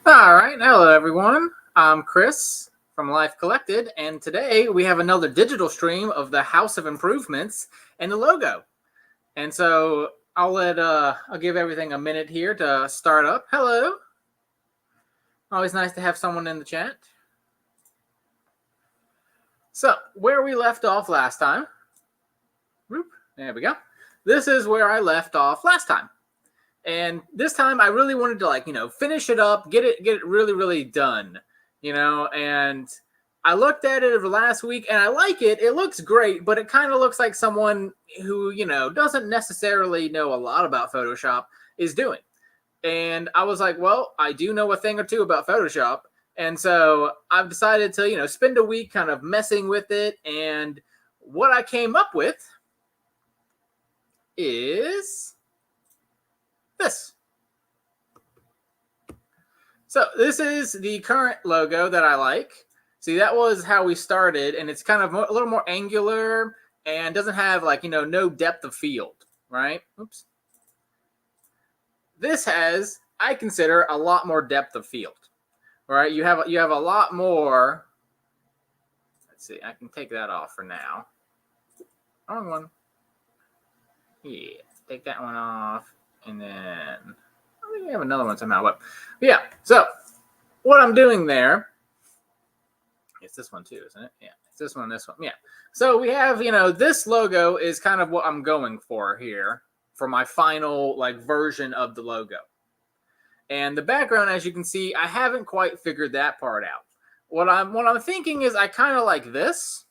All right, hello everyone. I'm Chris from Life Collected, and today we have another digital stream of the House of Improvements and the logo. And so I'll give everything a minute here to start up. Hello. Always nice to have someone in the chat. So where we left off last time. There we go. This is where I left off last time. And this time I really wanted to finish it up, get it really done, and I looked at it over last week and I like it. It looks great, but it kind of looks like someone who, doesn't necessarily know a lot about Photoshop is doing. And I was like, well, I do know a thing or two about Photoshop. And so I've decided to, spend a week kind of messing with it. And what I came up with is this. So this is the current logo that I like. See, that was how we started, and it's kind of a little more angular and doesn't have no depth of field, right? Oops. This has, I consider, a lot more depth of field, right? You have a lot more. Let's see, I can take that off for now. Wrong one. Yeah, take that one off, and then I think we have another one somehow. But yeah, so what I'm doing there. It's this one too, isn't it? Yeah, it's this one, this one. Yeah. So we have, this logo is kind of what I'm going for here for my final version of the logo. And the background, as you can see, I haven't quite figured that part out. What I'm thinking is I kind of like this,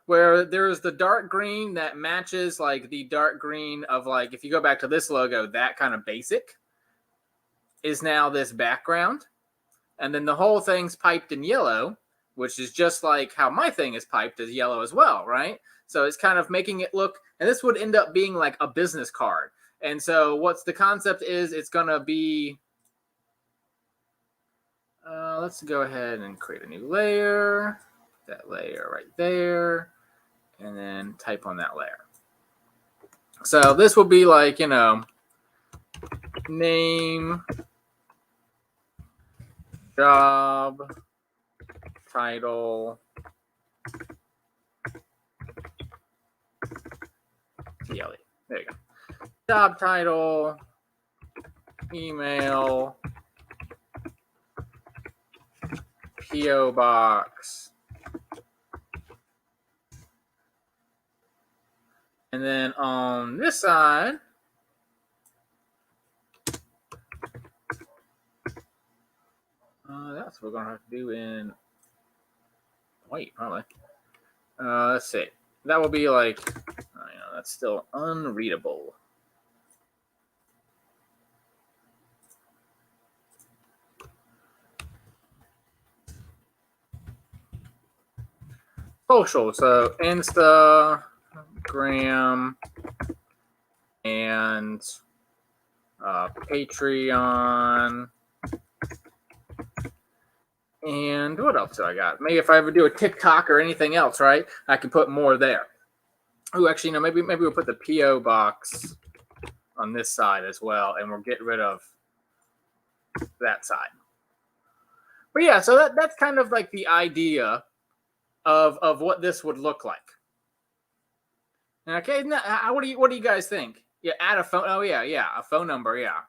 where there's the dark green that matches the dark green of if you go back to this logo, that kind of basic is now this background. And then the whole thing's piped in yellow, which is just like how my thing is piped as yellow as well, right? So it's kind of making it look, and this would end up being like a business card. And so what's the concept is it's going to be, let's go ahead and create a new layer, that layer right there, and then type on that layer. So this will be name, job, title, TLE. There you go. Job title, email, PO box, and then on this side, that's what we're gonna have to do in white, probably. Let's see. That will be that's still unreadable. Social, so Instagram and Patreon. And what else do I got? Maybe if I ever do a TikTok or anything else, right? I can put more there. Oh, actually, no, maybe we'll put the PO box on this side as well, and we'll get rid of that side. But yeah, so that's kind of like the idea of what this would look like. Okay, now, what do you guys think? Yeah, add a phone. Oh yeah, a phone number. Yeah.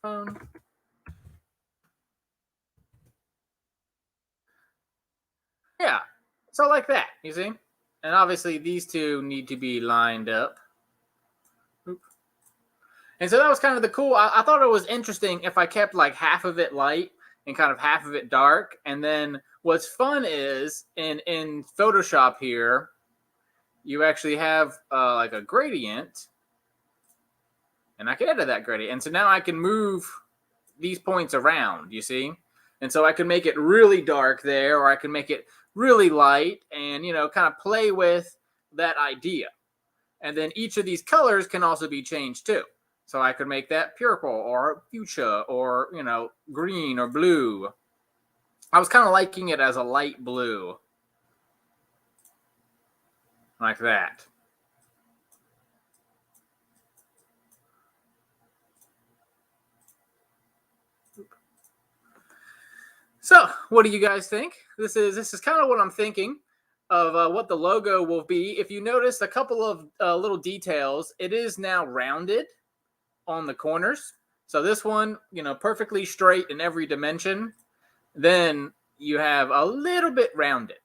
Phone. Yeah, so like that, you see? And obviously these two need to be lined up. And so that was kind of the cool. I thought it was interesting if I kept half of it light and kind of half of it dark. And then what's fun is in Photoshop here, you actually have a gradient. And I can edit that gradient. And so now I can move these points around, you see? And so I can make it really dark there, or I can make it really light and, kind of play with that idea. And then each of these colors can also be changed too. So I could make that purple or fuchsia or, green or blue. I was kind of liking it as a light blue. like that. So, what do you guys think? This is kind of what I'm thinking of what the logo will be. If you notice a couple of little details, it is now rounded on the corners. So this one, perfectly straight in every dimension. Then you have a little bit rounded,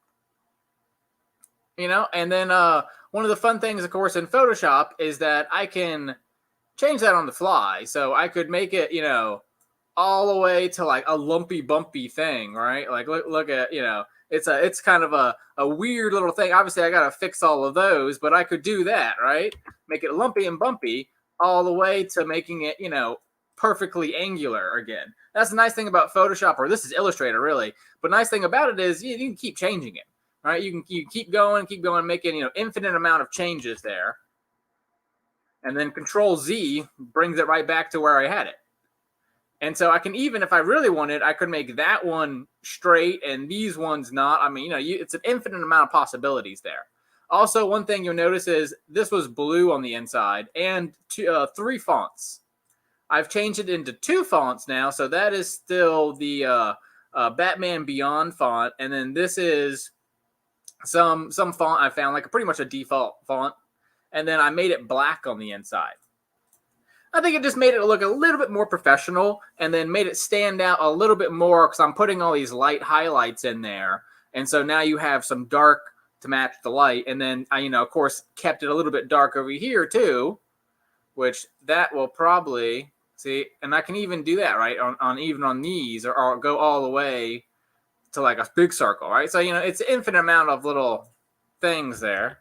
and then one of the fun things, of course, in Photoshop is that I can change that on the fly. So I could make it, all the way to like a lumpy bumpy thing, right? Like look at, it's kind of a weird little thing. Obviously I gotta fix all of those, but I could do that, right? Make it lumpy and bumpy all the way to making it, perfectly angular again. That's the nice thing about Photoshop, or this is Illustrator really, but nice thing about it is you can keep changing it, right? You keep going, making, infinite amount of changes there. And then Control Z brings it right back to where I had it. And so I can, even if I really wanted, I could make that one straight and these ones not. I mean, it's an infinite amount of possibilities there. Also, one thing you'll notice is this was blue on the inside and 3 fonts. I've changed it into 2 fonts now, so that is still the Batman Beyond font, and then this is some font I found, like pretty much a default font, and then I made it black on the inside. I think it just made it look a little bit more professional and then made it stand out a little bit more because I'm putting all these light highlights in there. And so now you have some dark to match the light. And then I, of course, kept it a little bit dark over here too, which that will probably see. And I can even do that, right, on even on these, or go all the way to like a big circle, right? So, it's an infinite amount of little things there.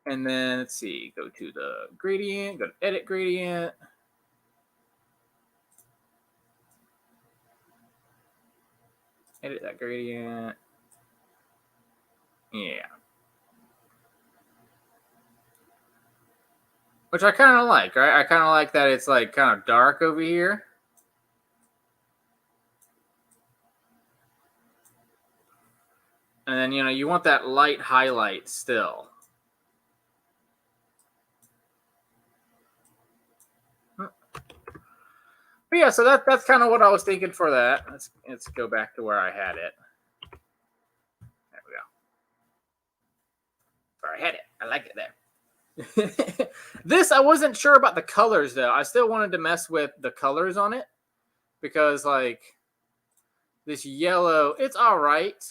And then let's see, go to the gradient, go to edit gradient. Edit that gradient. Yeah. Which I kind of like, right? I kind of like that it's like kind of dark over here. And then, you want that light highlight still. But yeah, so that's kind of what I was thinking for that. Let's go back to where I had it. There we go. Where I had it. I like it there. This, I wasn't sure about the colors though. I still wanted to mess with the colors on it because like this yellow, it's all right,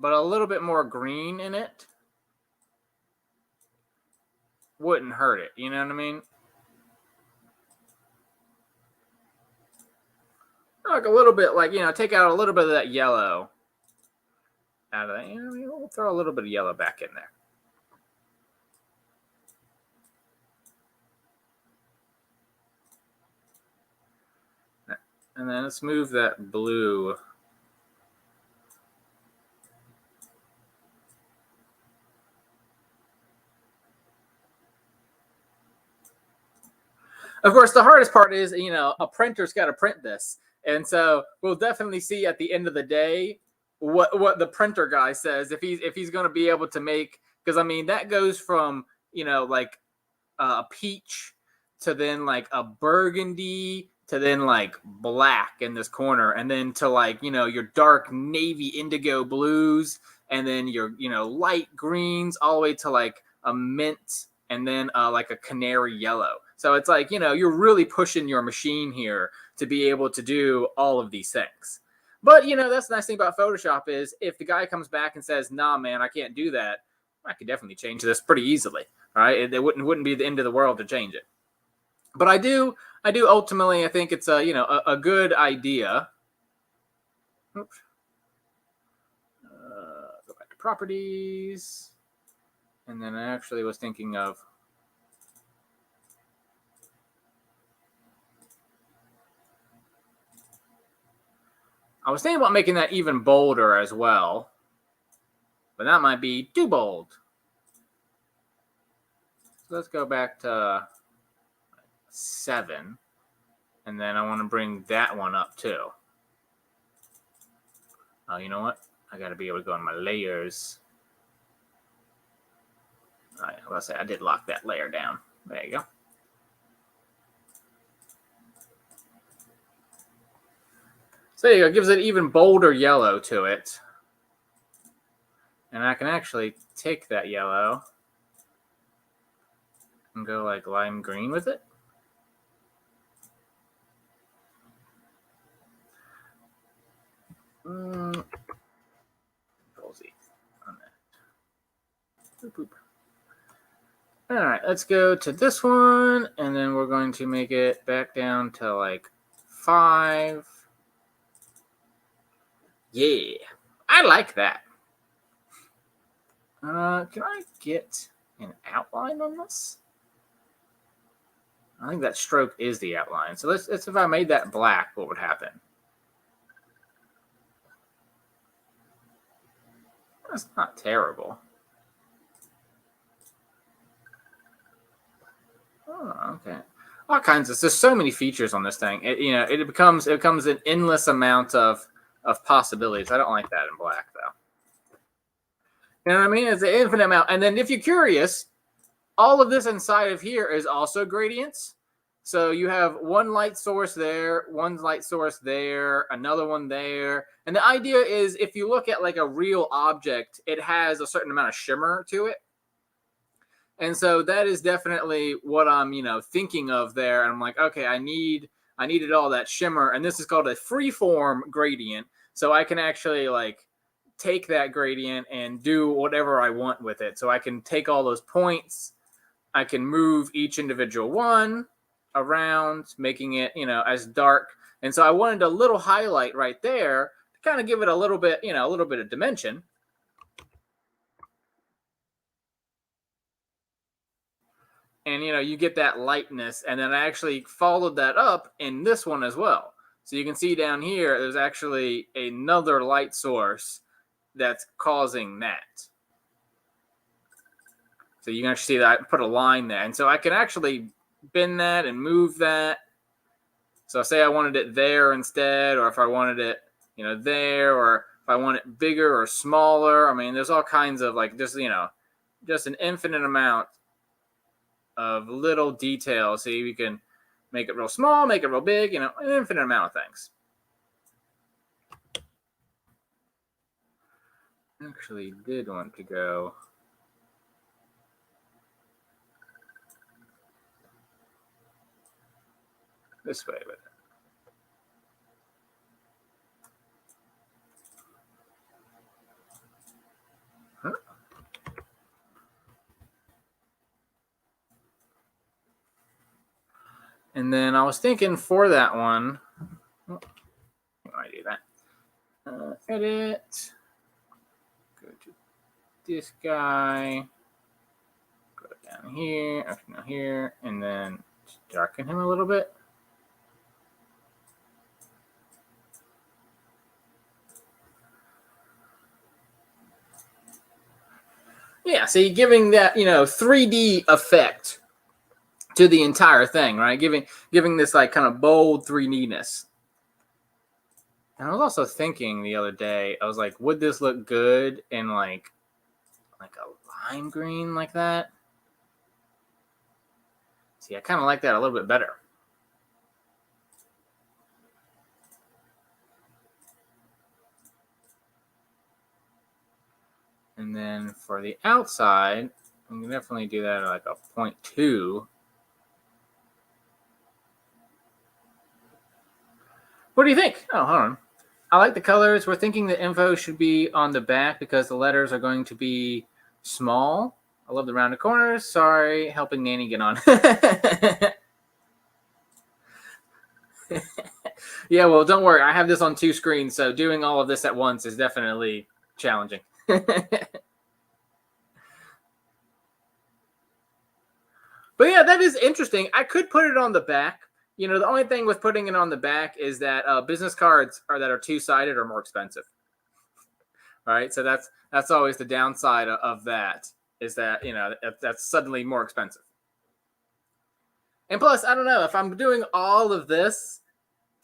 but a little bit more green in it wouldn't hurt it. You know what I mean? Like a little bit, like, take out a little bit of that yellow out of that. We'll throw a little bit of yellow back in there. And then let's move that blue. Of course, the hardest part is, a printer's got to print this. And so we'll definitely see at the end of the day what the printer guy says, if he's going to be able to make, because I mean, that goes from, like a peach to then like a burgundy to then like black in this corner, and then to like, your dark navy indigo blues, and then your, light greens, all the way to like a mint, and then like a canary yellow. So it's like, you're really pushing your machine here to be able to do all of these things. But, that's the nice thing about Photoshop is if the guy comes back and says, nah, man, I can't do that, I could definitely change this pretty easily. All right. It wouldn't be the end of the world to change it. But I do ultimately, I think it's a good idea. Oops. Go back to properties. And then I actually was thinking of, I was thinking about making that even bolder as well, but that might be too bold. So let's go back to 7, and then I want to bring that one up too. Oh, you know what? I got to be able to go on my layers. All right, let's say I did lock that layer down. There you go. So there you go. It gives it even bolder yellow to it. And I can actually take that yellow and go like lime green with it. Control Z on that. Boop, boop. All right, let's go to this one, and then we're going to make it back down to like 5. Yeah, I like that. Can I get an outline on this? I think that stroke is the outline. So let's if I made that black, what would happen? That's not terrible. Oh, okay. All kinds of. There's so many features on this thing. It becomes an endless amount of possibilities. I don't like that in black though. You know what I mean? It's an infinite amount. And then if you're curious, all of this inside of here is also gradients. So you have one light source there, one light source there, another one there. And the idea is if you look at like a real object, it has a certain amount of shimmer to it. And so that is definitely what I'm, thinking of there. And I'm like, okay, I needed all that shimmer. And this is called a freeform gradient. So I can actually like take that gradient and do whatever I want with it. So I can take all those points. I can move each individual one around, making it, as dark. And so I wanted a little highlight right there to kind of give it a little bit of dimension. And, you get that lightness. And then I actually followed that up in this one as well. So you can see down here, there's actually another light source that's causing that. So you can actually see that I put a line there. And so I can actually bend that and move that. So say I wanted it there instead, or if I wanted it, there, or if I want it bigger or smaller. I mean, there's all kinds of like just an infinite amount of little details. See, we can make it real small, make it real big, an infinite amount of things. Actually did want to go this way with it. Huh? And then I was thinking for that one, how do I do that? Edit, go to this guy, go down here, and then darken him a little bit. Yeah, so you're giving that, 3D effect to the entire thing, right? Giving this like kind of bold 3D-ness. And I was also thinking the other day, I was like, would this look good in like a lime green like that? See, I kind of like that a little bit better. And then for the outside, I'm going to definitely do that at like a 0.2. What do you think? Oh, hold on. I like the colors. We're thinking the info should be on the back because the letters are going to be small. I love the rounded corners. Sorry, helping Nanny get on. Yeah, well, don't worry. I have this on 2 screens, so doing all of this at once is definitely challenging. But yeah, that is interesting. I could put it on the back. The only thing with putting it on the back is that business cards that are 2-sided are more expensive. Right? So that's always the downside of that, is that, that's suddenly more expensive. And plus, I don't know, if I'm doing all of this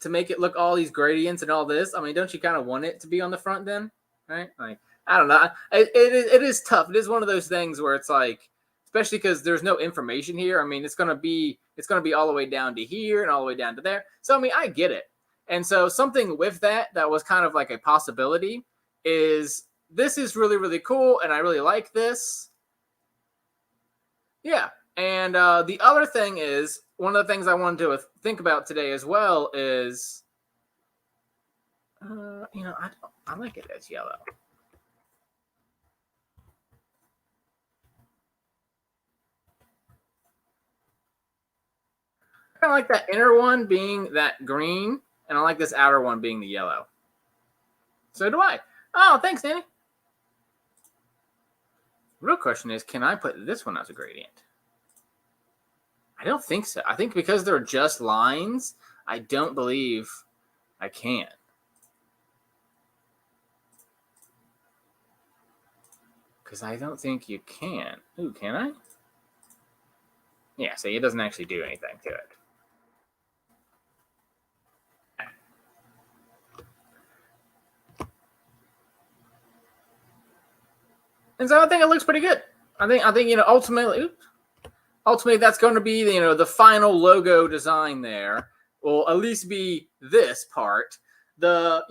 to make it look all these gradients and all this, I mean, don't you kind of want it to be on the front then? right? Like, I don't know. It is tough. It is one of those things where it's like, especially because there's no information here. I mean, it's gonna be all the way down to here and all the way down to there. So I mean, I get it. And so something with that was kind of like a possibility is this is really really cool, and I really like this. Yeah. And the other thing is one of the things I wanted to think about today as well is, I like it as yellow. I like that inner one being that green, and I like this outer one being the yellow. So do I. Oh, thanks, Danny. Real question is, can I put this one as a gradient? I don't think so. I think because they're just lines, I don't believe I can. Because I don't think you can. Ooh, can I? Yeah, so it doesn't actually do anything to it. And so I think it looks pretty good. I think ultimately that's going to be the final logo design there. Will at least be this part. The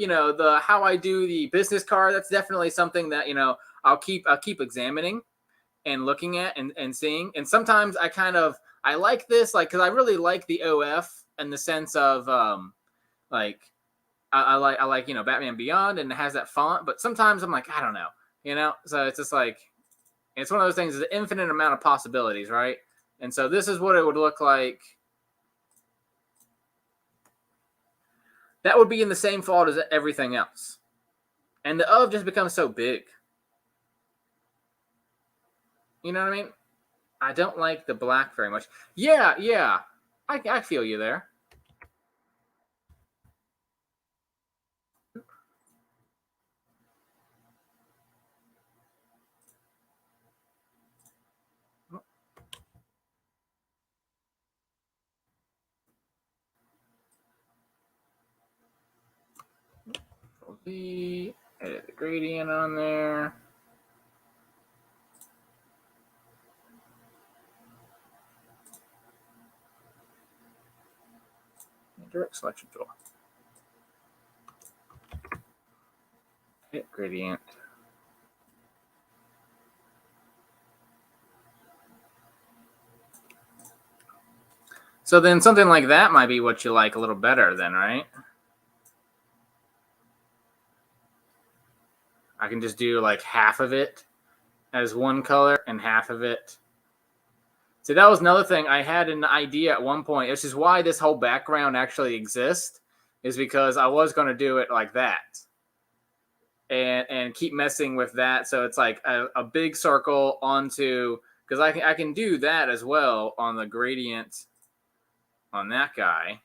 how I do the business card, that's definitely something that I'll keep examining and looking at and seeing. And sometimes I like this, like, because I really like the OF in the sense of like I like Batman Beyond, and it has that font. But sometimes I'm like, I don't know, so it's just like, it's one of those things. There's an infinite amount of possibilities, right? And so this is what it would look like. That would be in the same font as everything else. And the of just becomes so big. You know what I mean? I don't like the black very much. Yeah. I feel you there. Edit the gradient on there. Direct selection tool. Hit gradient. So then something like that might be what you like a little better then, right? I can just do like half of it as one color and half of it. So that was another thing. I had an idea at one point, which is why this whole background actually exists, is because I was going to do it like that and keep messing with that. So it's like a big circle onto, because I can do that as well on the gradient on that guy.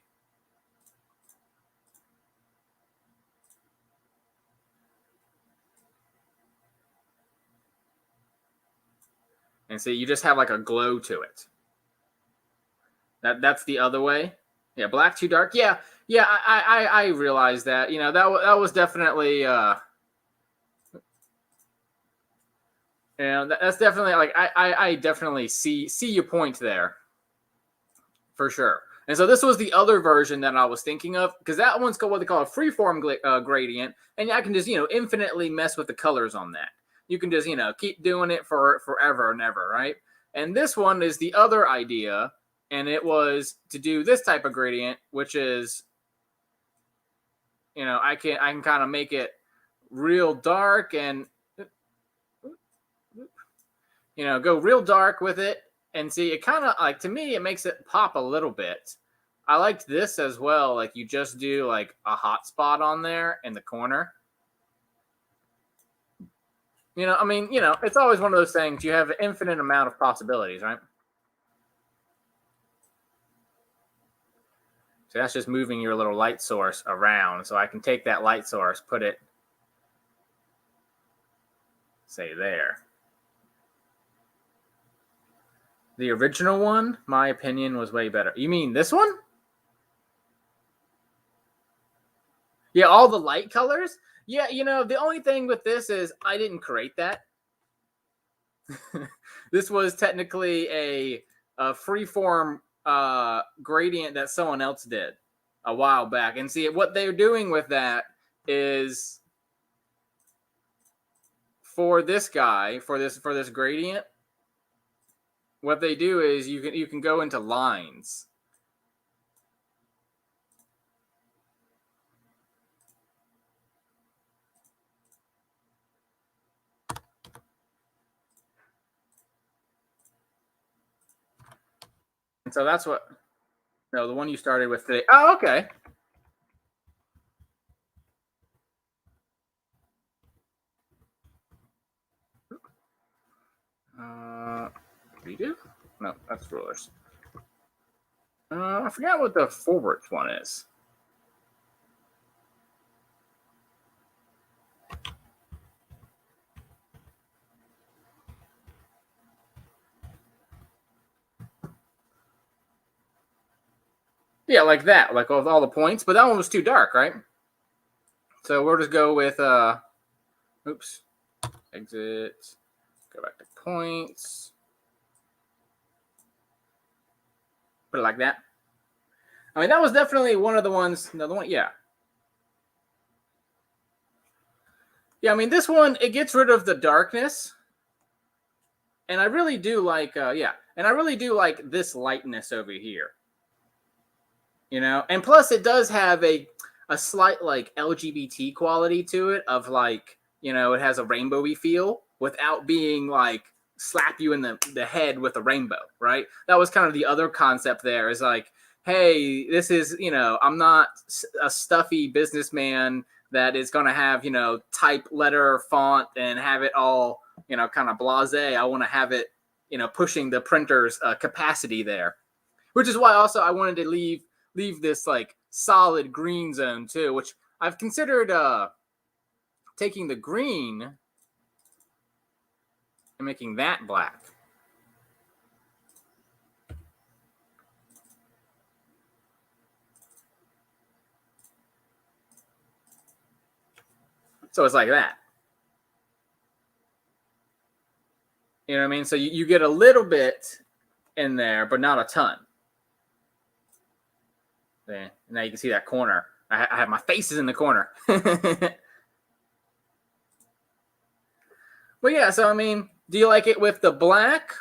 And so you just have like a glow to it. That's the other way. Yeah, black too dark. Yeah. I realized that. That was definitely. That's definitely like I definitely see your point there. For sure. And so this was the other version that I was thinking of, because that one's called what they call a freeform gradient, and I can just infinitely mess with the colors on that. You can just keep doing it for forever and ever, right? And this one is the other idea, and it was to do this type of gradient, which is I can kind of make it real dark and go real dark with it. And see, it kind of like, to me, it makes it pop a little bit. I liked this as well. Like, you just do like a hot spot on there in the corner. It's always one of those things. You have an infinite amount of possibilities, right? So that's just moving your little light source around. So I can take that light source, put it, say, there. The original one, my opinion, was way better. You mean this one? Yeah, all the light colors? Yeah, the only thing with this is I didn't create that. This was technically a freeform gradient that someone else did a while back. And see, what they're doing with that is for this guy, for this gradient, what they do is you can go into lines. And so that's what, no, the one you started with today. Oh, okay. Redo? No, that's rulers. I forgot what the forwards one is. Yeah, like that, like with all the points. But that one was too dark, right? So we'll just go with oops, exit, go back to points, put it like that. I mean, that was definitely one of the ones. Another one, yeah. Yeah, I mean, this one, it gets rid of the darkness. And I really do like, yeah. And I really do like this lightness over here. And plus it does have a slight like LGBT quality to it of like, it has a rainbowy feel without being like slap you in the head with a rainbow, right? That was kind of the other concept there is like, hey, this is, I'm not a stuffy businessman that is going to have, type letter font and have it all, kind of blasé. I want to have it, pushing the printer's capacity there, which is why also I wanted to leave this like solid green zone too, which I've considered taking the green and making that black. So it's like that. You know what I mean? So you get a little bit in there, but not a ton. Yeah. Now you can see that corner. I have my faces in the corner. But yeah, so I mean, do you like it with the black?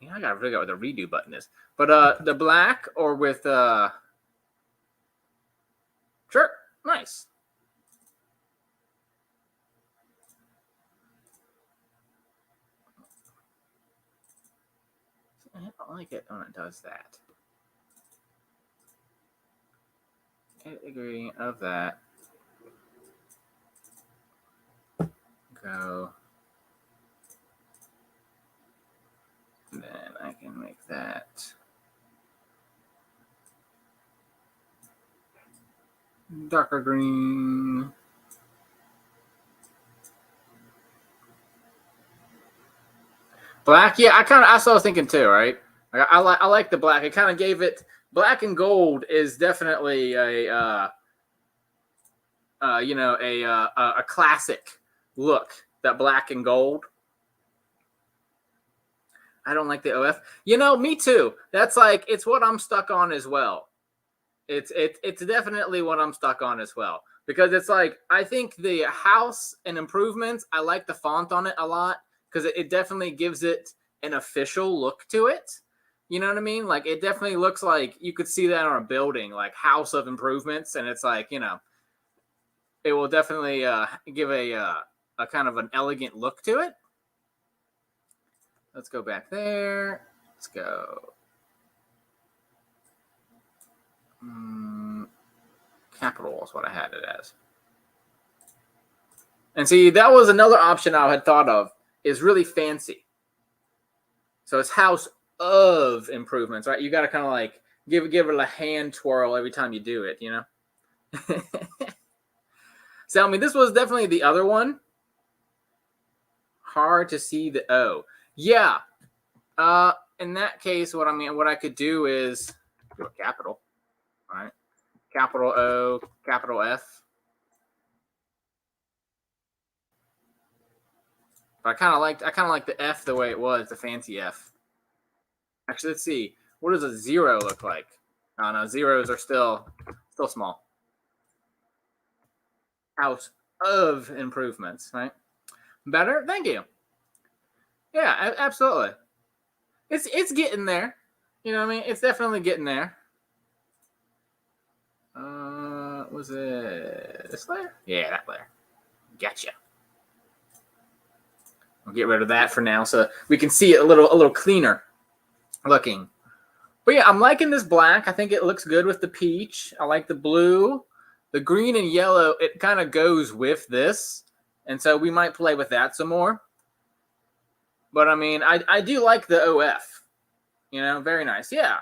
Yeah, I gotta figure out what the redo button is. But the black or with sure, nice. I don't like it when it does that. Category of that. Go. Then I can make that darker green. Black, yeah, that's what I was thinking too, right? I like the black. It kind of gave it black and gold is definitely a a classic look. That black and gold. I don't like the OF. Me too. That's like it's what I'm stuck on as well. It's definitely what I'm stuck on as well because it's like I think the house and improvements. I like the font on it a lot because it definitely gives it an official look to it. You know what I mean? Like it definitely looks like you could see that on a building, like House of Improvements, and it's like it will definitely give a kind of an elegant look to it. Let's go back there. Let's go. Capital is what I had it as. And see, that was another option I had thought of, is really fancy. So it's House of Improvements, right? You got to kind of like give it a hand twirl every time you do it, So, I mean, this was definitely the other one. Hard to see the O. Yeah. In that case, what I could do is do a capital, right? capital O, capital F. But I kind of like the F the way it was, the fancy F. Actually, let's see. What does a 0 look like? Oh no, zeros are still small. Out of improvements, right? Better? Thank you. Yeah, absolutely. It's getting there. You know what I mean? It's definitely getting there. Was it this layer? Yeah, that layer. Gotcha. I'll get rid of that for now so we can see it a little cleaner looking. But yeah, I'm liking this black. I think it looks good with the peach. I like the blue. The green and yellow, it kind of goes with this. And so we might play with that some more. But I mean, I do like the OF. You know, very nice. Yeah.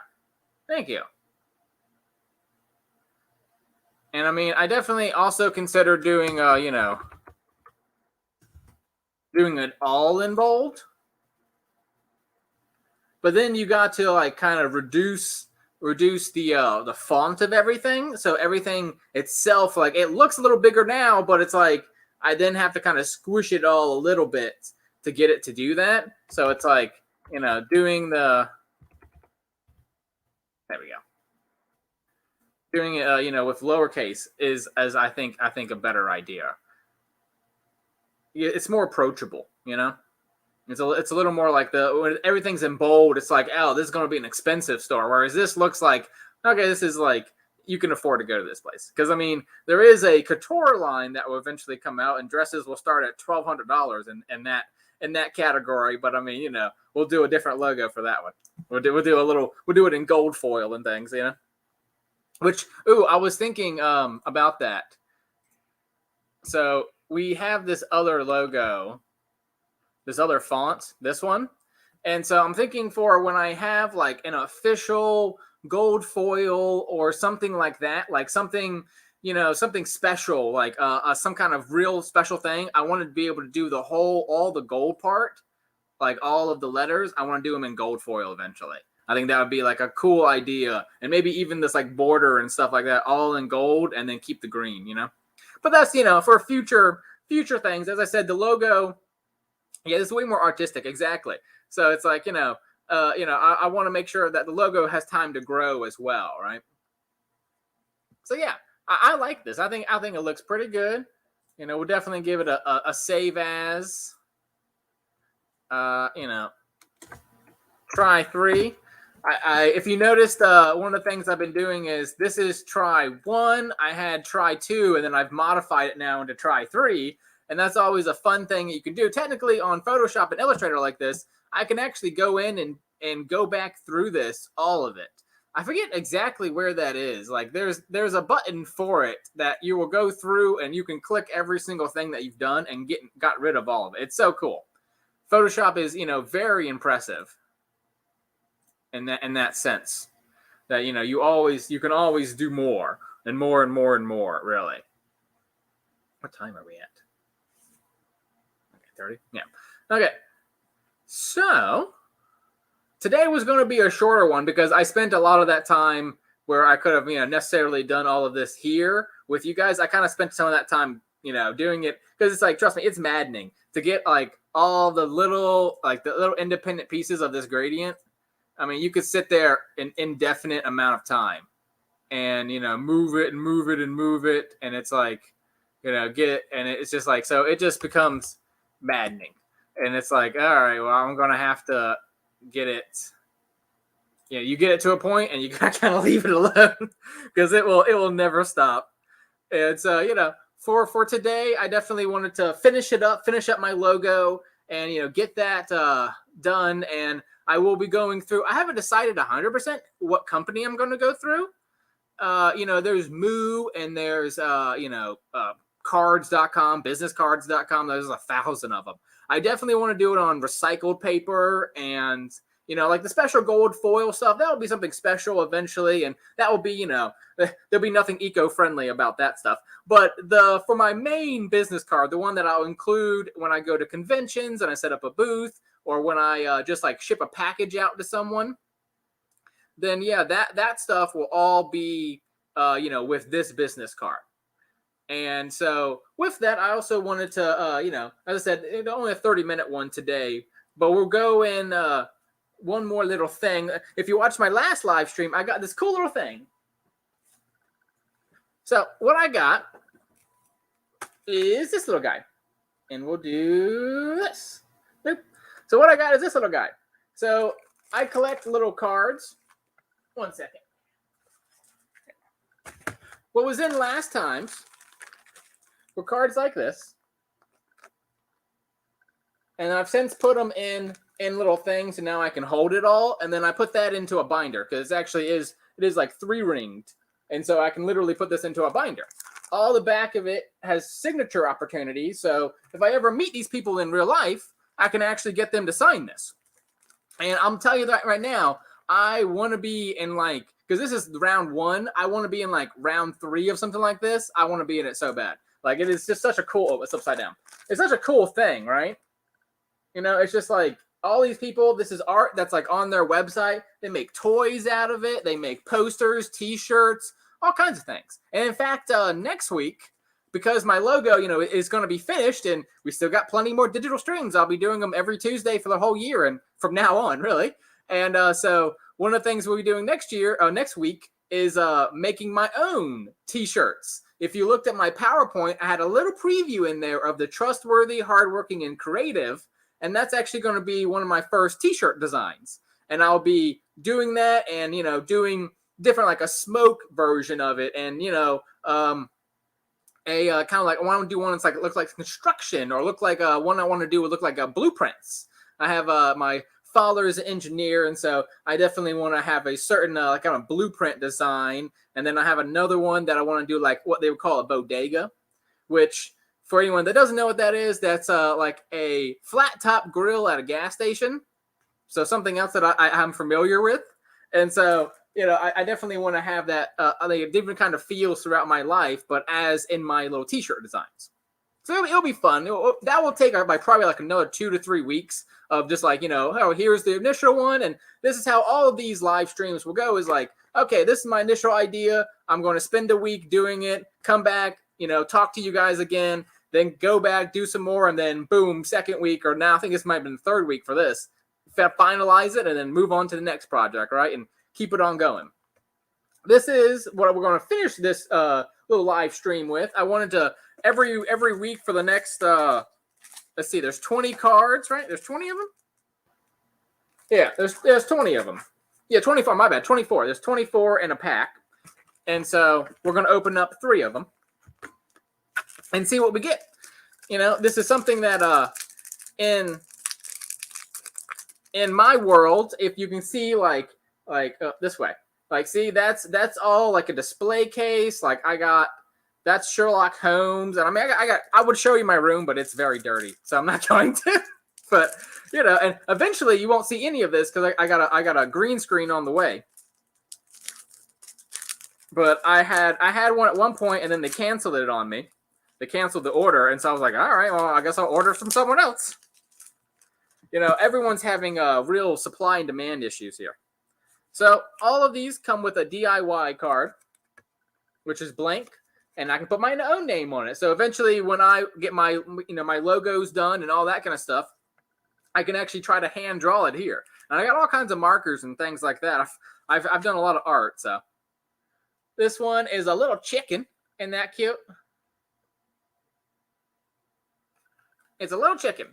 Thank you. And I mean, I definitely also consider doing, you know, doing it all in bold. But then you got to like kind of reduce the font of everything. So everything itself, like it looks a little bigger now, but it's like I then have to kind of squish it all a little bit to get it to do that. So it's like, you know, doing the, there we go. Doing it, you know, with lowercase is, as I think a better idea. It's more approachable, you know. It's a little more like when everything's in bold. It's like, oh, this is going to be an expensive store. Whereas this looks like, okay, this is like you can afford to go to this place. Because I mean, there is a couture line that will eventually come out, and dresses will start at $1,200 in that category. But I mean, you know, we'll do a different logo for that one. We'll do it in gold foil and things, you know. Which, I was thinking about that. So we have this other logo, this other font, this one. And so I'm thinking for when I have like an official gold foil or something like that, like something, you know, something special, like some kind of real special thing, I want to be able to do all the gold part, like all of the letters. I want to do them in gold foil eventually. I think that would be like a cool idea. And maybe even this like border and stuff like that, all in gold, and then keep the green, you know? But that's, you know, for future things. As I said, the logo, yeah, this is way more artistic. Exactly. So it's like, I want to make sure that the logo has time to grow as well, right? So yeah, I like this. I think it looks pretty good. You know, we'll definitely give it a save as. Try 3. If you noticed, one of the things I've been doing is this is try 1. I had try 2, and then I've modified it now into try 3. And that's always a fun thing that you can do. Technically, on Photoshop and Illustrator like this, I can actually go in and go back through this, all of it. I forget exactly where that is. Like there's a button for it that you will go through, and you can click every single thing that you've done and got rid of all of it. It's so cool. Photoshop is, you know, very impressive in that sense. That, you know, you can always do more and more and more and more, really. What time are we at? 30? Yeah. Okay. So today was going to be a shorter one because I spent a lot of that time where I could have, you know, necessarily done all of this here with you guys. I kind of spent some of that time, you know, doing it because it's like, trust me, it's maddening to get like all the little independent pieces of this gradient. I mean, you could sit there an indefinite amount of time and, you know, move it and move it and move it. And it's like, you know, and it's just like, so it just becomes maddening. And it's like, all right, well, I'm going to have to get it. You know, you get it to a point and you got to kind of leave it alone because it will never stop. And so, you know, for today, I definitely wanted to finish up my logo and, you know, get that done. And I will be going through, I haven't decided 100% what company I'm going to go through. You know, there's Moo and there's, cards.com, businesscards.com. There's 1,000 of them. I definitely want to do it on recycled paper and, you know, like the special gold foil stuff. That will be something special eventually. And that will be, you know, there'll be nothing eco-friendly about that stuff. But for my main business card, the one that I'll include when I go to conventions and I set up a booth, or when I just like ship a package out to someone, then yeah, that stuff will all be with this business card. And so with that, I also wanted to, as I said, it's only a 30-minute one today, but we'll go in one more little thing. If you watched my last live stream, I got this cool little thing. So what I got is this little guy. And we'll do this. Boop. So what I got is this little guy. So I collect little cards. 1 second. What was in last times were cards like this. And I've since put them in little things, and now I can hold it all. And then I put that into a binder because it is like 3-ringed. And so I can literally put this into a binder. All the back of it has signature opportunities. So if I ever meet these people in real life, I can actually get them to sign this. And I'm telling you that right now, I want to be in because this is round 1. I want to be in round 3 of something like this. I want to be in it so bad. It is just such a cool, it's upside down. It's such a cool thing, right? It's just all these people, this is art that's on their website. They make toys out of it. They make posters, t-shirts, all kinds of things. And in fact, next week, because my logo, is going to be finished and we still got plenty more digital streams, I'll be doing them every Tuesday for the whole year and from now on, really. And so one of the things we'll be doing next week is making my own t-shirts. If you looked at my PowerPoint, I had a little preview in there of the trustworthy, hardworking, and creative. And that's actually going to be one of my first t-shirt designs. And I'll be doing that and, doing different, a smoke version of it. And, kind of I want to do one that's looks like construction, or look like one I want to do would look like blueprints. I have my father is an engineer, and so I definitely want to have a certain kind of blueprint design. And then I have another one that I want to do what they would call a bodega, which for anyone that doesn't know what that is, that's like a flat top grill at a gas station. So something else that I'm familiar with. And so, I definitely want to have that different kind of feels throughout my life, but as in my little t-shirt designs. So it'll be fun. That will take probably another 2 to 3 weeks of just here's the initial one. And this is how all of these live streams will go is okay, this is my initial idea. I'm going to spend a week doing it, come back, talk to you guys again, then go back, do some more, and then boom, second week, or now I think this might have been the 3rd week for this, finalize it, and then move on to the next project, right? And keep it on going. This is what we're going to finish this little live stream with. I wanted to, every week for the next, let's see, there's 20 cards, right? There's 20 of them? Yeah, there's 20 of them. Yeah, 24, my bad, 24. There's 24 in a pack. And so we're going to open up 3 of them and see what we get. This is something that in my world, if you can see this way, see, that's all a display case. That's Sherlock Holmes. And I would show you my room, but it's very dirty, so I'm not going to. But and eventually you won't see any of this because I got a green screen on the way. But I had one at one point, and then they canceled it on me. They canceled the order, and so I was like, all right, well, I guess I'll order from someone else. Everyone's having real supply and demand issues here. So all of these come with a DIY card, which is blank, and I can put my own name on it. So eventually, when I get my my logos done and all that kind of stuff, I can actually try to hand draw it here. And I got all kinds of markers and things like that. I've done a lot of art. So this one is a little chicken. Isn't that cute? It's a little chicken.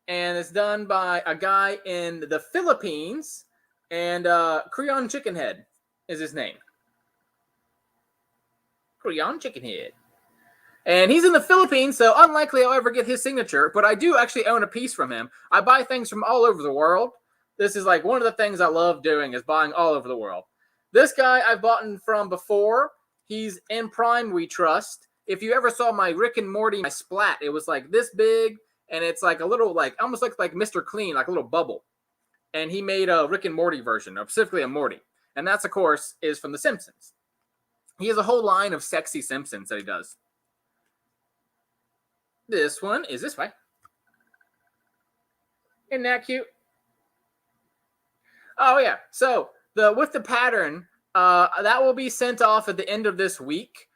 And it's done by a guy in the Philippines. And Creon Chickenhead is his name. Creon Chickenhead. And he's in the Philippines, so unlikely I'll ever get his signature. But I do actually own a piece from him. I buy things from all over the world. This is one of the things I love doing is buying all over the world. This guy I've bought from before. He's in Prime, we trust. If you ever saw my Rick and Morty, my splat, it was this big. And it's a little, almost like Mr. Clean, like a little bubble. And he made a Rick and Morty version, or specifically a Morty. And that's, of course, is from The Simpsons. He has a whole line of sexy Simpsons that he does. This one is this way. Isn't that cute? Oh, yeah. So, with the pattern, That will be sent off at the end of this week.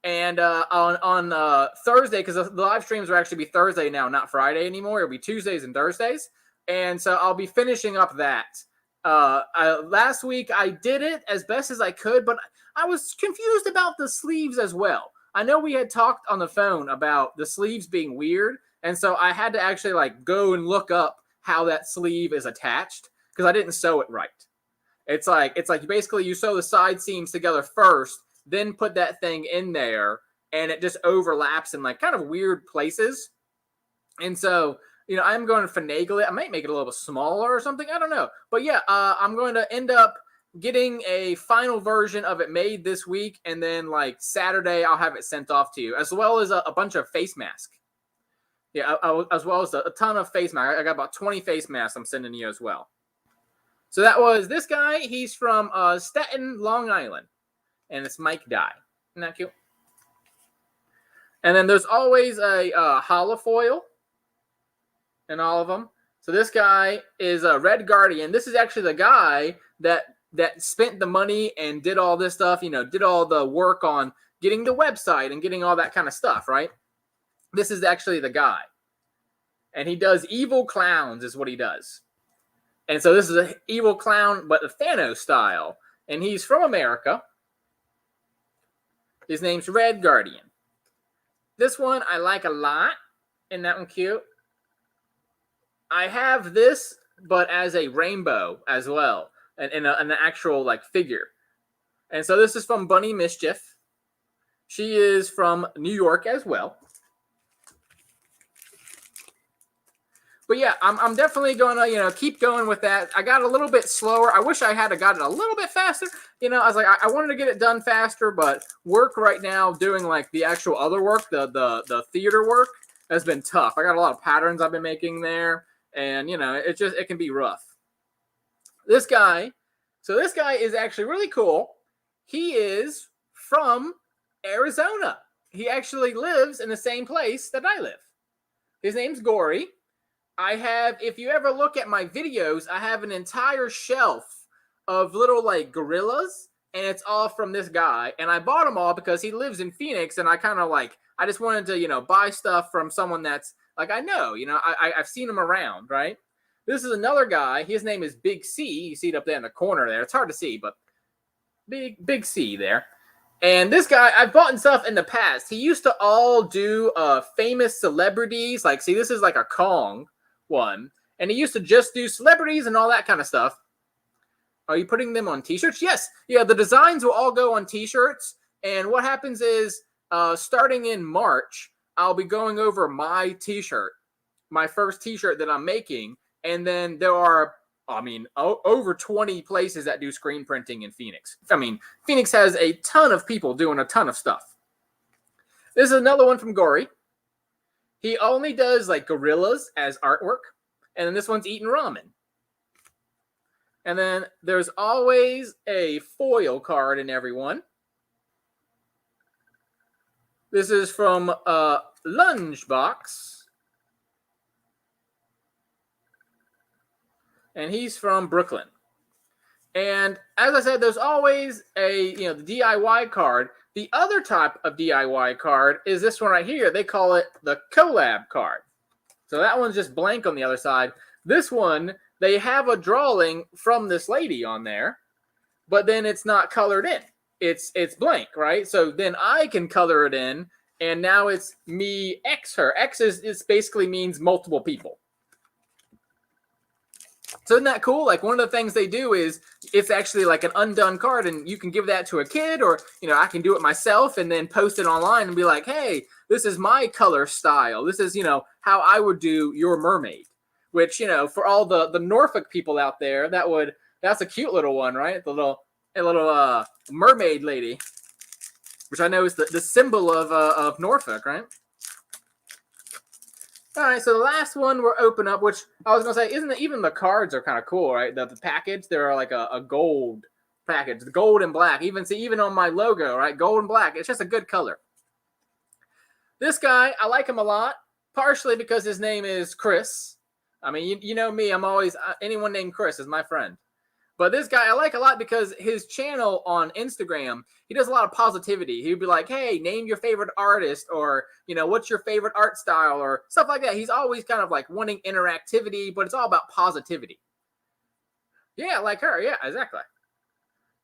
And on Thursday, because the live streams will actually be Thursday now, not Friday anymore. It'll be Tuesdays and Thursdays. And so I'll be finishing up that. Last week I did it as best as I could, but I was confused about the sleeves as well. I know we had talked on the phone about the sleeves being weird, and so I had to actually like go and look up how that sleeve is attached because I didn't sew it right. It's like basically you sew the side seams together first, then put that thing in there, and it just overlaps in like kind of weird places. And so, I'm going to finagle it. I might make it a little bit smaller or something. I don't know. But yeah, I'm going to end up getting a final version of it made this week. And then like Saturday, I'll have it sent off to you, as well as a bunch of face masks. Yeah, as well as a ton of face masks. I got about 20 face masks I'm sending you as well. So that was this guy. He's from Staten, Long Island. And it's Mike Dye. Isn't that cute? And then there's always a holofoil in all of them. So this guy is a Red Guardian. This is actually the guy that spent the money and did all this stuff, did all the work on getting the website and getting all that kind of stuff, right? This is actually the guy. And he does evil clowns is what he does. And so this is an evil clown, but a Thanos style. And he's from America. His name's Red Guardian. This one I like a lot. Isn't that one cute? I have this, but as a rainbow as well. And in an actual like figure. And so this is from Bunny Mischief. She is from New York as well. But yeah, I'm definitely going to, keep going with that. I got a little bit slower. I wish I had got it a little bit faster. I was like, I wanted to get it done faster, but work right now doing like the actual other work, the theater work has been tough. I got a lot of patterns I've been making there, and it can be rough. This guy is actually really cool. He is from Arizona. He actually lives in the same place that I live. His name's Gory. If you ever look at my videos, I have an entire shelf of little like gorillas, and it's all from this guy. And I bought them all because he lives in Phoenix, and I kind of like, I just wanted to, buy stuff from someone that's like, I know, I've seen him around, right? This is another guy. His name is Big C. You see it up there in the corner there. It's hard to see, but Big C there. And this guy, I've bought stuff in the past. He used to all do famous celebrities. Like, see, this is like a Kong one. And he used to just do celebrities and all that kind of stuff. Are you putting them on t-shirts? Yes. Yeah, the designs will all go on t-shirts. And what happens is, starting in March, I'll be going over my t-shirt, my first t-shirt that I'm making. And then there are, over 20 places that do screen printing in Phoenix. Phoenix has a ton of people doing a ton of stuff. This is another one from Gory. He only does like gorillas as artwork. And then this one's eating ramen. And then there's always a foil card in every one. This is from Lunchbox. And he's from Brooklyn. And as I said, there's always the DIY card. The other type of DIY card is this one right here. They call it the collab card. So that one's just blank on the other side. This one, they have a drawing from this lady on there, but then it's not colored in. It's blank, right? So then I can color it in, and now it's me X her. X is basically means multiple people. So isn't that cool? Like one of the things they do is it's actually like an undone card, and you can give that to a kid, or I can do it myself and then post it online and be like, hey, this is my color style. This is how I would do your mermaid. Which for all the Norfolk people out there, that's a cute little one, right? The little mermaid lady, which I know is the symbol of Norfolk, right? All right, so the last one we're open up, which I was going to say, even the cards are kind of cool, right? The package, they're like a gold package, the gold and black. Even on my logo, right? Gold and black. It's just a good color. This guy, I like him a lot, partially because his name is Chris. You know me, I'm always, anyone named Chris is my friend. But this guy I like a lot because his channel on Instagram, he does a lot of positivity. He'd be like, hey, name your favorite artist, or, you know, what's your favorite art style, or stuff like that. He's always kind of like wanting interactivity, but it's all about positivity. Yeah, like her. Yeah, exactly.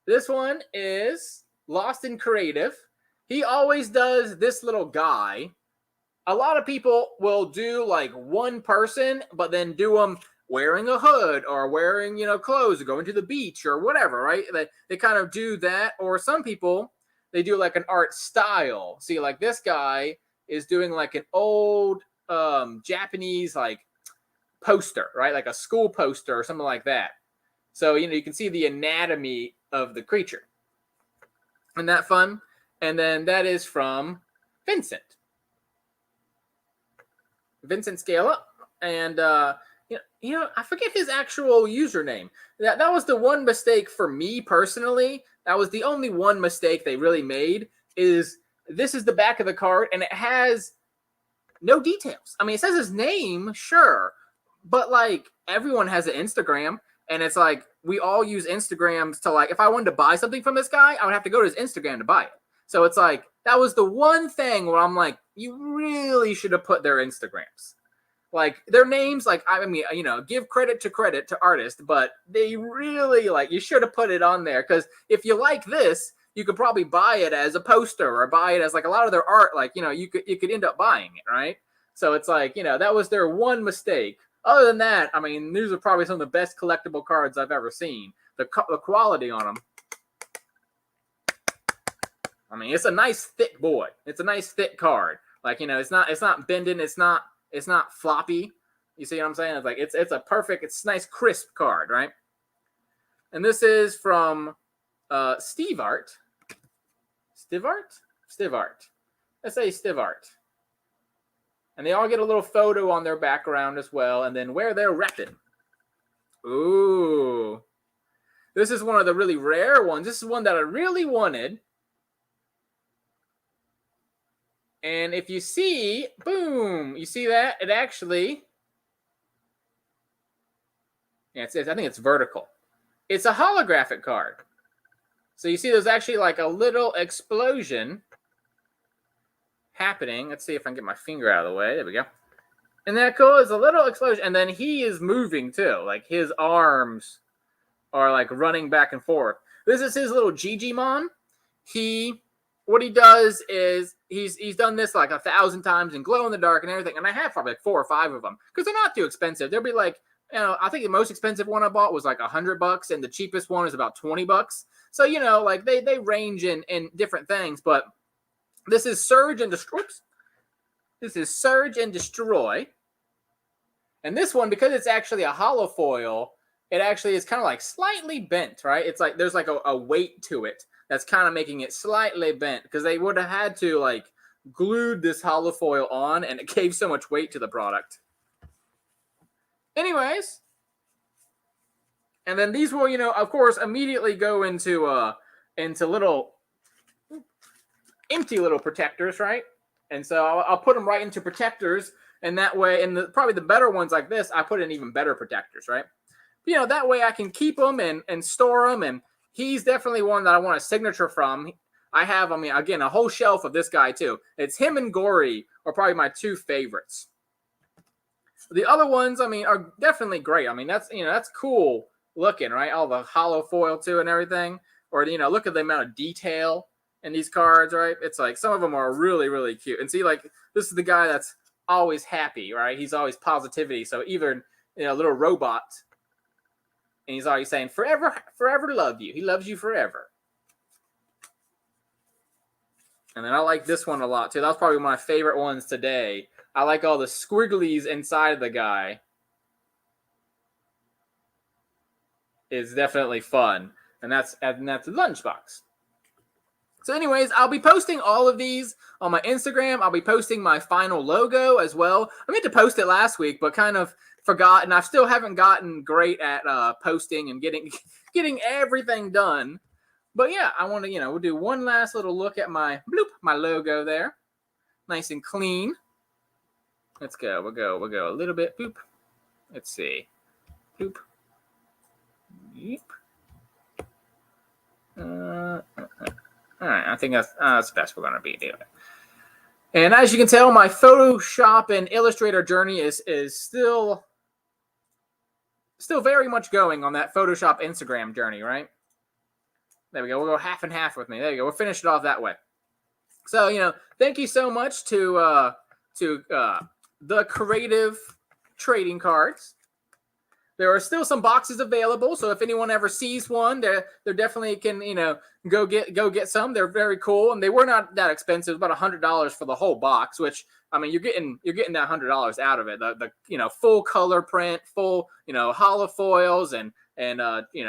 This one is Lost in Creative. He always does this little guy. A lot of people will do like one person, but then do them wearing a hood or wearing, you know, clothes or going to the beach or whatever, right? They kind of do that. Or some people, they do like an art style. See, like this guy is doing like an old Japanese like poster, right? Like a school poster or something like that. So, you know, you can see the anatomy of the creature. Isn't that fun? And then that is from Vincent. Vincent Scale Up. And, you know, I forget his actual username. That was the one mistake for me personally. That was the only one mistake they really made, is this is the back of the card, and it has no details. I mean, it says his name, sure, but like everyone has an Instagram, and it's like we all use Instagrams to, like, if I wanted to buy something from this guy, I would have to go to his Instagram to buy it. So it's like that was the one thing where I'm like, you really should have put their Instagrams. Like their names, like, I mean, you know, give credit to artists, but they really, like, you should have put it on there, because if you like this, you could probably buy it as a poster or buy it as like a lot of their art. Like, you know, you could end up buying it, right? So it's like, you know, that was their one mistake. Other than that, I mean, these are probably some of the best collectible cards I've ever seen. The quality on them. I mean, it's a nice thick boy. It's a nice thick card. Like, you know, it's not bending. It's not floppy. You see what I'm saying? It's like it's a perfect. It's a nice crisp card, right? And this is from Stivart. Stivart. Let's say Stivart. And they all get a little photo on their background as well, and then where they're repping. Ooh. This is one of the really rare ones. This is one that I really wanted. And if you see, boom, you see that? It actually, yeah, I think it's vertical. It's a holographic card. So you see there's actually like a little explosion happening. Let's see if I can get my finger out of the way. There we go. And that cool? Is a little explosion. And then he is moving too. Like his arms are like running back and forth. This is his little Gigimon. What he does is he's done this like 1,000 times in glow in the dark and everything. And I have probably like 4 or 5 of them because they're not too expensive. They'll be like, you know, I think the most expensive one I bought was like $100, and the cheapest one is about $20. So, you know, like they range in different things. But this is Surge and Destroy. This is Surge and Destroy. And this one, because it's actually a hollow foil, it actually is kind of like slightly bent, right? It's like there's like a weight to it that's kind of making it slightly bent, because they would have had to like glued this hollow foil on, and it gave so much weight to the product. Anyways, and then these will, you know, of course, immediately go into little empty little protectors, right? And so I'll put them right into protectors, and that way, and probably the better ones like this, I put in even better protectors, right? But, you know, that way I can keep them and store them, and he's definitely one that I want a signature from. I have, I mean, again, a whole shelf of this guy too. It's him and Gory are probably my 2 favorites. The other ones, I mean, are definitely great. I mean, that's, you know, that's cool looking, right? All the hollow foil too and everything. Or, you know, look at the amount of detail in these cards, right? It's like some of them are really, really cute. And see, like, this is the guy that's always happy, right? He's always positivity. So either, you know, little robot, and he's always saying, forever, forever love you. He loves you forever. And then I like this one a lot too. That was probably one of my favorite ones today. I like all the squigglies inside of the guy. It's definitely fun. And that's Lunchbox. So anyways, I'll be posting all of these on my Instagram. I'll be posting my final logo as well. I meant to post it last week, but kind of forgot, and I still haven't gotten great at posting and getting everything done. But yeah, I want to, you know, we'll do one last little look at my logo there. Nice and clean. Let's go. We'll go a little bit. Boop. Let's see. Boop. Yep. All right, I think that's the best we're going to be doing. And as you can tell, my Photoshop and Illustrator journey is still very much going on that Photoshop Instagram journey, right? There we go. We'll go half and half with me. There you go. We'll finish it off that way. So, thank you so much to the Creative Trading Cards. There are still some boxes available, so if anyone ever sees one, they definitely can go get some. They're very cool, and they were not that expensive. About $100 for the whole box, which I mean you're getting that $100 out of it. The full color print, full holofoils and what you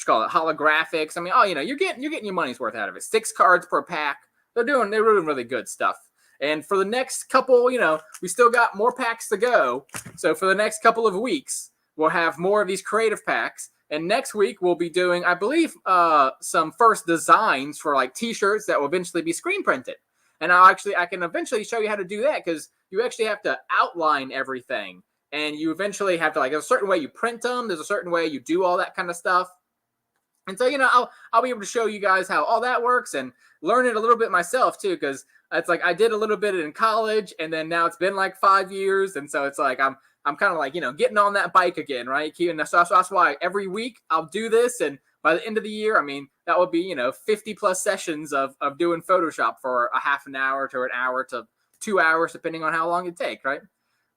call it, holographics. I mean, you're getting your money's worth out of it. 6 cards per pack. They're doing really good stuff. And for the next couple, we still got more packs to go. So for the next couple of weeks, we'll have more of these creative packs. And next week, we'll be doing, I believe, some first designs for like T-shirts that will eventually be screen printed. And I can eventually show you how to do that because you actually have to outline everything. And you eventually have to, there's a certain way you print them. There's a certain way you do all that kind of stuff. And so, I'll be able to show you guys how all that works and learn it a little bit myself too, because it's like I did a little bit in college, and then now it's been like 5 years, and so it's like I'm kind of like getting on that bike again, right? And so that's why every week I'll do this, and by the end of the year, I mean that would be 50 plus sessions of doing Photoshop for a half an hour to an hour to 2 hours, depending on how long it takes, right?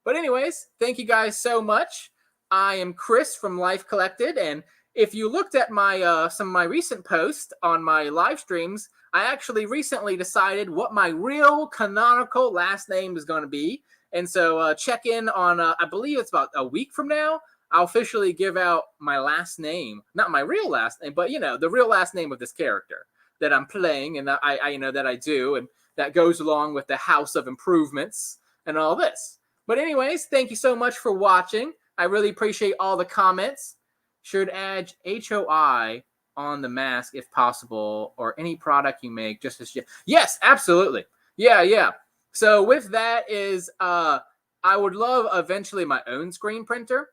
But anyways, thank you guys so much. I am Chris from Life Collected, and if you looked at my some of my recent posts on my live streams, I actually recently decided what my real canonical last name is going to be. And so check in on, I believe it's about a week from now, I'll officially give out my last name. Not my real last name, but, the real last name of this character that I'm playing and that I do. And that goes along with the House of Improvements and all this. But anyways, thank you so much for watching. I really appreciate all the comments. Should add HOI on the mask if possible, or any product you make just as yes, absolutely. Yeah. So with that is I would love eventually my own screen printer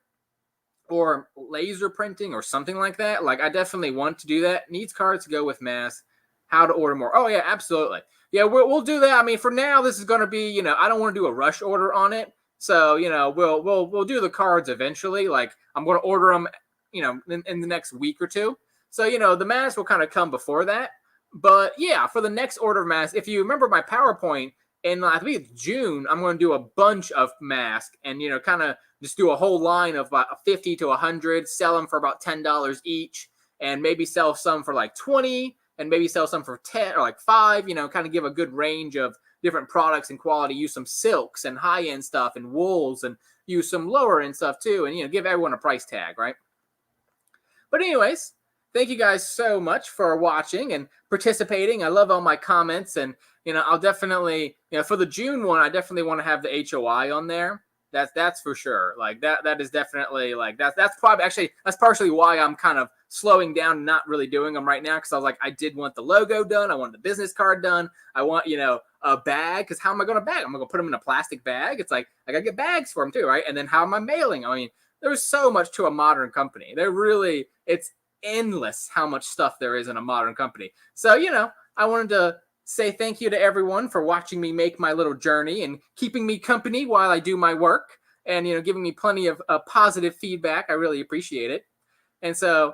or laser printing or something like that. Like I definitely want to do that. Needs cards to go with mask. How to order more. Oh yeah, absolutely. Yeah, we'll do that. I mean, for now this is going to be, I don't want to do a rush order on it. So, we'll do the cards eventually. Like I'm going to order them in the next week or two. So, the mask will kind of come before that. But yeah, for the next order of masks, if you remember my PowerPoint, in I think it's June, I'm going to do a bunch of masks and, kind of just do a whole line of about 50 to 100, sell them for about $10 each, and maybe sell some for like 20 and maybe sell some for 10 or like 5, kind of give a good range of different products and quality, use some silks and high-end stuff and wools and use some lower-end stuff too, and, give everyone a price tag, right? But anyways, thank you guys so much for watching and participating. I love all my comments, and I'll definitely, for the June one, I definitely want to have the HOI on there. That's for sure. Like that is definitely like that's partially why I'm kind of slowing down and not really doing them right now, because I was like, I did want the logo done, I want the business card done, I want a bag, because how am I going to bag? I'm going to put them in a plastic bag. It's like I got to get bags for them too, right? And then how am I mailing? I mean, there's so much to a modern company. It's endless how much stuff there is in a modern company. So, I wanted to say thank you to everyone for watching me make my little journey and keeping me company while I do my work and, giving me plenty of positive feedback. I really appreciate it. And so,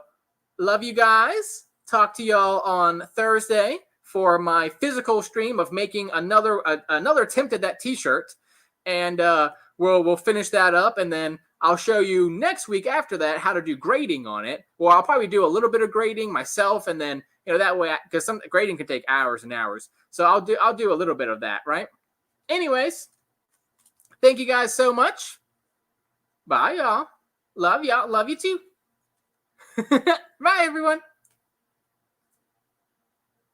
love you guys. Talk to y'all on Thursday for my physical stream of making another attempt at that t-shirt. And we'll finish that up, and then I'll show you next week after that how to do grading on it. Well, I'll probably do a little bit of grading myself, and then that way, because some grading can take hours and hours. So I'll do a little bit of that, right? Anyways, thank you guys so much. Bye, y'all. Love y'all. Love you too. Bye, everyone.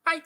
Bye.